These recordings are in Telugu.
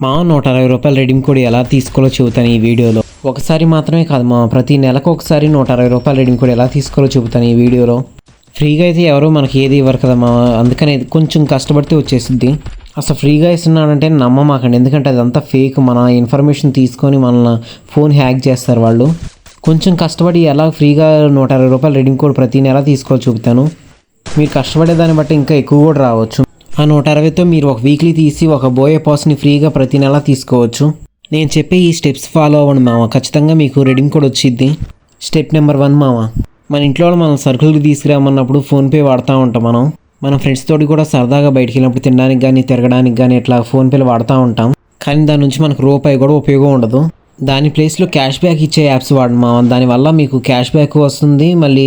మా ₹160 రెడీమ్ కోడ్ ఎలా తీసుకోవాలో చెబుతాను ఈ వీడియోలో. ఒకసారి మాత్రమే కాదు మా, ప్రతి నెలకు ఒకసారి ₹160 రెడీమ్ కోడ్ ఎలా తీసుకోవాలో చెబుతాను ఈ వీడియోలో. ఫ్రీగా అయితే ఎవరో మనకి ఏది ఇవ్వరు కదా మా, అందుకని కొంచెం కష్టపడితే వచ్చేసిద్ది. అసలు ఫ్రీగా ఇస్తున్నాడంటే నమ్మమాకండి, ఎందుకంటే అదంతా ఫేక్. మన ఇన్ఫర్మేషన్ తీసుకొని మన ఫోన్ హ్యాక్ చేస్తారు వాళ్ళు. కొంచెం కష్టపడి ఎలా ఫ్రీగా ₹160 రెడీమ్ కోడ్ ప్రతి నెల తీసుకోవాలో చెబుతాను. మీరు కష్టపడే దాన్ని బట్టి ఇంకా ఎక్కువ కూడా రావచ్చు. ఆ 160తో మీరు ఒక వీక్లీ తీసి ఒక బోయే పాస్ని ఫ్రీగా ప్రతి నెల తీసుకోవచ్చు. నేను చెప్పే ఈ స్టెప్స్ ఫాలో అవ్వండి మామ, ఖచ్చితంగా మీకు రెడీమ్ కోడ్ వచ్చిద్ది. స్టెప్ నెంబర్ 1 మామ, మన ఇంట్లో మనం సరుకులు తీసుకురామన్నప్పుడు ఫోన్పే వాడుతూ ఉంటాం. మన ఫ్రెండ్స్ తోటి కూడా సరదాగా బయటికి వెళ్ళినప్పుడు తినడానికి కానీ తిరగడానికి కానీ ఇట్లా ఫోన్పేలు వాడుతూ ఉంటాం. కానీ దాని నుంచి మనకు రూపాయి కూడా ఉపయోగం ఉండదు. దాని ప్లేస్లో క్యాష్ బ్యాక్ ఇచ్చే యాప్స్ వాడండి మామ, దానివల్ల మీకు క్యాష్ బ్యాక్ వస్తుంది. మళ్ళీ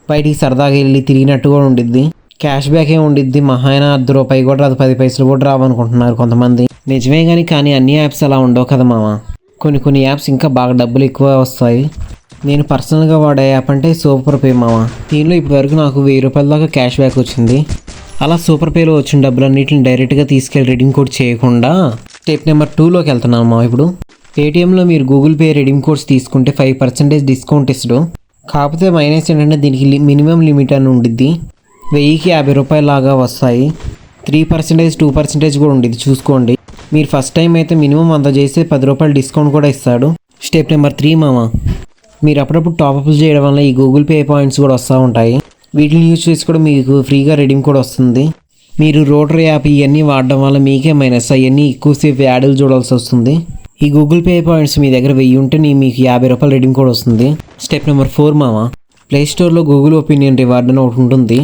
బయటికి సరదాగా వెళ్ళి తిరిగినట్టు కూడా ఉండిద్ది. క్యాష్ బ్యాక్ ఉండిద్ది, మహా అయినా ₹1 కూడా రాదు, 10 పైసలు కూడా రావనుకుంటున్నారు కొంతమంది. నిజమే కానీ అన్ని యాప్స్ అలా ఉండవు కదా మామ. కొన్ని యాప్స్ ఇంకా బాగా డబ్బులు ఎక్కువ వస్తాయి. నేను పర్సనల్గా వాడే యాప్ అంటే సూపర్ పే మామ. దీనిలో ఇప్పటివరకు నాకు ₹1000 దాకా క్యాష్ బ్యాక్ వచ్చింది. అలా సూపర్ పేలో వచ్చిన డబ్బులన్నిటిని డైరెక్ట్గా తీసుకెళ్ళి రెడీమ్ కోడ్ చేయకుండా స్టెప్ నెంబర్ 2లోకి వెళ్తున్నాను మామ. ఇప్పుడు పేటిఎంలో మీరు గూగుల్ పే రెడీమ్ కోడ్స్ తీసుకుంటే 5% డిస్కౌంట్ ఇస్తాడు. కాకపోతే మైనస్ ఏంటంటే దీనికి మినిమం లిమిట్ అని ఉండిద్ది. ₹1000కి లాగా వస్తాయి. 3%, 2% కూడా ఉండేది, చూసుకోండి. మీరు ఫస్ట్ టైం అయితే మినిమం అంత చేస్తే ₹10 డిస్కౌంట్ కూడా ఇస్తాడు. స్టెప్ నెంబర్ 3 మామ, మీరు అప్పుడప్పుడు టాప్అప్స్ చేయడం వల్ల ఈ గూగుల్ పే పాయింట్స్ కూడా వస్తూ ఉంటాయి. వీటిని యూజ్ చేసి కూడా మీకు ఫ్రీగా రెడీమ్ కోడ్ వస్తుంది. మీరు రోటరీ యాప్ ఇవన్నీ వాడడం వల్ల మీకే మైనస్, అవన్నీ ఎక్కువసేపు యాడ్లు చూడాల్సి వస్తుంది. ఈ గూగుల్ పే పాయింట్స్ మీ దగ్గర 1000 ఉంటే మీకు ₹50 రెడీమ్ కోడ్ వస్తుంది. స్టెప్ నెంబర్ 4 మామ, ప్లేస్టోర్లో గూగుల్ ఒపీనియన్ రివార్డ్ అని ఒకటి ఉంటుంది.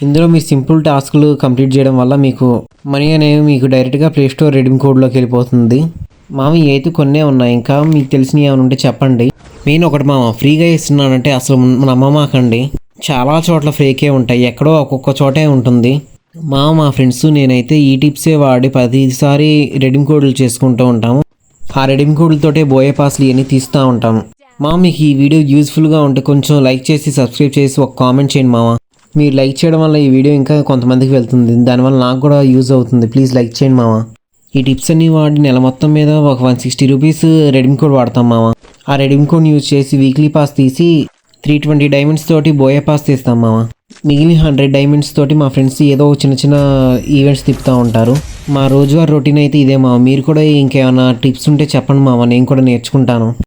ఇందులో మీ సింపుల్ టాస్క్లు కంప్లీట్ చేయడం వల్ల మీకు మనీ అనేవి మీకు డైరెక్ట్గా ప్లేస్టోర్ రెడీమ్ కోడ్లోకి వెళ్ళిపోతుంది. మామ అయితే కొన్నే ఉన్నాయి, ఇంకా మీకు తెలిసినవి ఏమైనా ఉంటే చెప్పండి. మెయిన్ ఒకటి మామ, ఫ్రీగా ఇస్తున్నానంటే అసలు నమ్మమాకండి. చాలా చోట్ల ఫేకే ఉంటాయి, ఎక్కడో ఒక్కొక్క చోటే ఉంటుంది. మా ఫ్రెండ్స్ నేనైతే ఈ టిప్సే వాడి ప్రతిసారి రెడీమ్ కోడ్లు చేసుకుంటూ ఉంటాము. ఆ రెడీమ్ కోడ్లతోటే బోయే పాస్లు ఇవన్నీ తీస్తూ ఉంటాము. మీకు ఈ వీడియో యూజ్ఫుల్గా ఉంటే కొంచెం లైక్ చేసి సబ్స్క్రైబ్ చేసి ఒక కామెంట్ చేయండి మామ. మీరు లైక్ చేయడం వల్ల ఈ వీడియో ఇంకా కొంతమందికి వెళ్తుంది, దానివల్ల నాకు కూడా యూజ్ అవుతుంది. ప్లీజ్ లైక్ చేయండి మామ. ఈ టిప్స్ అన్ని వాడి నెల మొత్తం మీద ఒక ₹160 రెడీమ్ కోడ్ వాడతాం మామ. ఆ రెడీమ్ కోడ్ని యూజ్ చేసి వీక్లీ పాస్ తీసి 320 డైమండ్స్ తోటి బోయే పాస్ తీస్తాం మామ. మిగిలిన 100 డైమండ్స్ తోటి మా ఫ్రెండ్స్ ఏదో చిన్న ఈవెంట్స్ తిప్పుతూ ఉంటారు. మా రోజువారీ రొటీన్ అయితే ఇదే మామ. మీరు కూడా ఇంకేమైనా టిప్స్ ఉంటే చెప్పండి మామ, నేను కూడా నేర్చుకుంటాను.